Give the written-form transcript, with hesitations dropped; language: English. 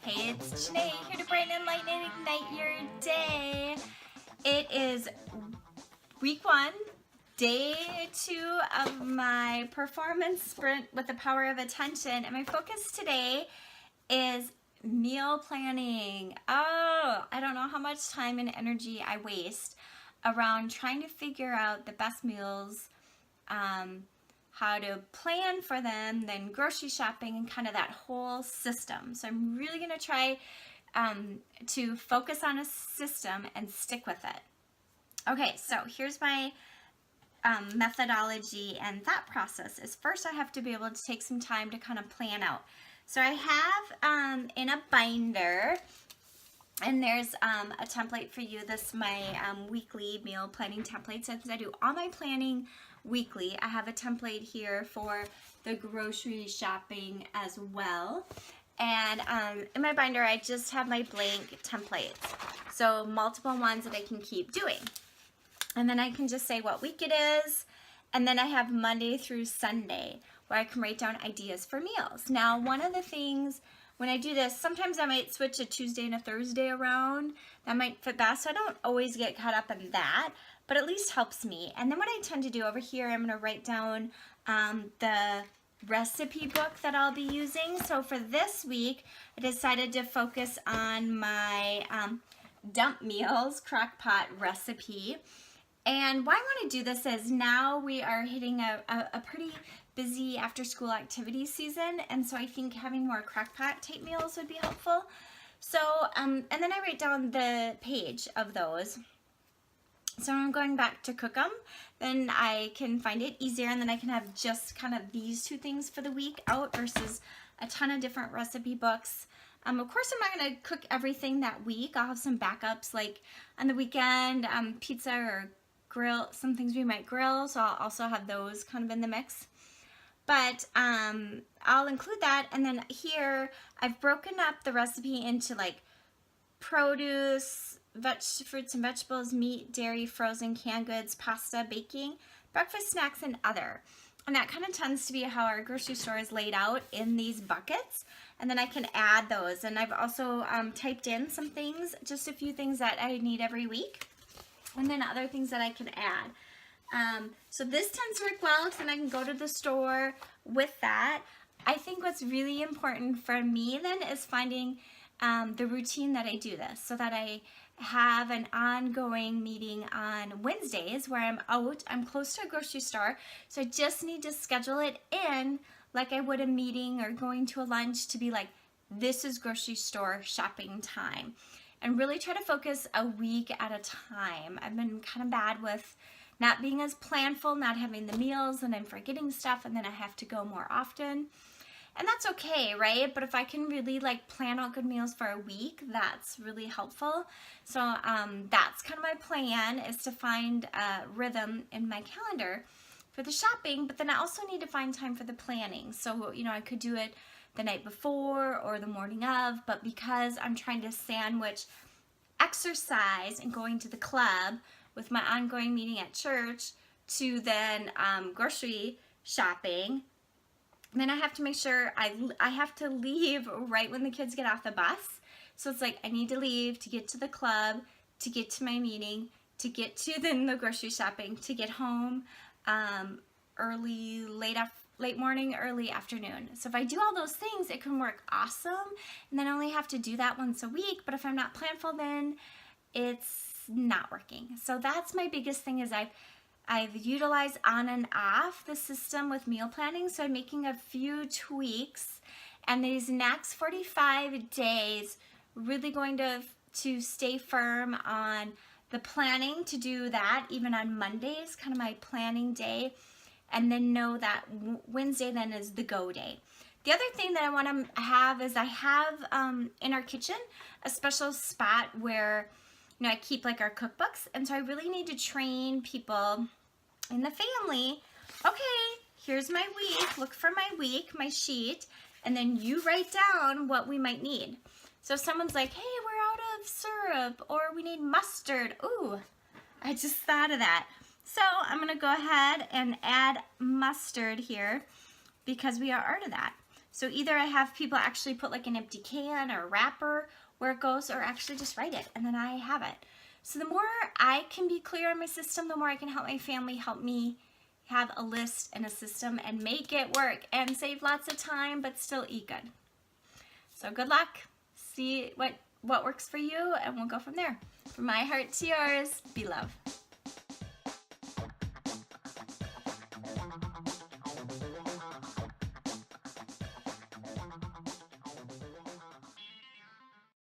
Hey, it's Janae here to brighten and lighten and ignite your day. It is week 1, day 2 of my performance sprint with the power of attention, and my focus today is meal planning. Oh, I don't know how much time and energy I waste around trying to figure out the best meals, how to plan for them, then grocery shopping, and kind of that whole system. So I'm really going to try to focus on a system and stick with it. Okay, so here's my methodology and thought process. Is first I have to be able to take some time to kind of plan out. So I have in a binder, and there's a template for you. This is my weekly meal planning template. Since I do all my planning weekly, I have a template here for the grocery shopping as well. And in my binder, I just have my blank templates. So multiple ones that I can keep doing. And then I can just say what week it is. And then I have Monday through Sunday where I can write down ideas for meals. Now, one of the things when I do this, sometimes I might switch a Tuesday and a Thursday around. That might fit best. So I don't always get caught up in that, but at least helps me. And then what I tend to do over here, I'm going to write down the recipe book that I'll be using. So for this week, I decided to focus on my dump meals crock pot recipe. And why I want to do this is now we are hitting a pretty busy after school activity season, and so I think having more crock pot type meals would be helpful. So and then I write down the page of those. So I'm going back to cook them, then I can find it easier, and then I can have just kind of these 2 things for the week out versus a ton of different recipe books. Of course, I'm not going to cook everything that week. I'll have some backups, like on the weekend, pizza or grill, some things we might grill, so I'll also have those kind of in the mix. But I'll include that, and then here I've broken up the recipe into like produce, fruits and vegetables, meat, dairy, frozen, canned goods, pasta, baking, breakfast, snacks, and other. And that kind of tends to be how our grocery store is laid out in these buckets. And then I can add those. And I've also typed in some things, just a few things that I need every week, and then other things that I can add. So this tends to work well because then I can go to the store with that. I think what's really important for me then is finding the routine that I do this, so that I have an ongoing meeting on Wednesdays where I'm close to a grocery store, so I just need to schedule it in like I would a meeting or going to a lunch, to be like, this is grocery store shopping time, and really try to focus a week at a time. I've been kind of bad with not being as planful, not having the meals, and I'm forgetting stuff, and then I have to go more often. And that's okay, right? But if I can really like plan out good meals for a week, that's really helpful. So that's kind of my plan, is to find a rhythm in my calendar for the shopping, but then I also need to find time for the planning. So, you know, I could do it the night before or the morning of, but because I'm trying to sandwich exercise and going to the club with my ongoing meeting at church to then grocery shopping, then I have to make sure I have to leave right when the kids get off the bus. So it's like I need to leave to get to the club, to get to my meeting, to get to then the grocery shopping, to get home late morning, early afternoon. So if I do all those things, it can work awesome, and then I only have to do that once a week. But if I'm not planful, then it's not working. So that's my biggest thing, is I've utilized on and off the system with meal planning. So I'm making a few tweaks, and these next 45 days really going to stay firm on the planning, to do that even on Mondays, kind of my planning day, and then know that Wednesday then is the go day. The other thing that I want to have is I have in our kitchen a special spot where, you know, I keep like our cookbooks, and so I really need to train people in the family. Okay, here's my week, look for my week, my sheet, and then you write down what we might need. So if someone's like, hey, we're out of syrup, or we need mustard, ooh, I just thought of that. So I'm gonna go ahead and add mustard here. because we are art of that. So either I have people actually put like an empty can or a wrapper where it goes, or actually just write it and then I have it. So the more I can be clear on my system, the more I can help my family help me have a list and a system and make it work and save lots of time but still eat good. So good luck. See what works for you and we'll go from there. From my heart to yours, be love.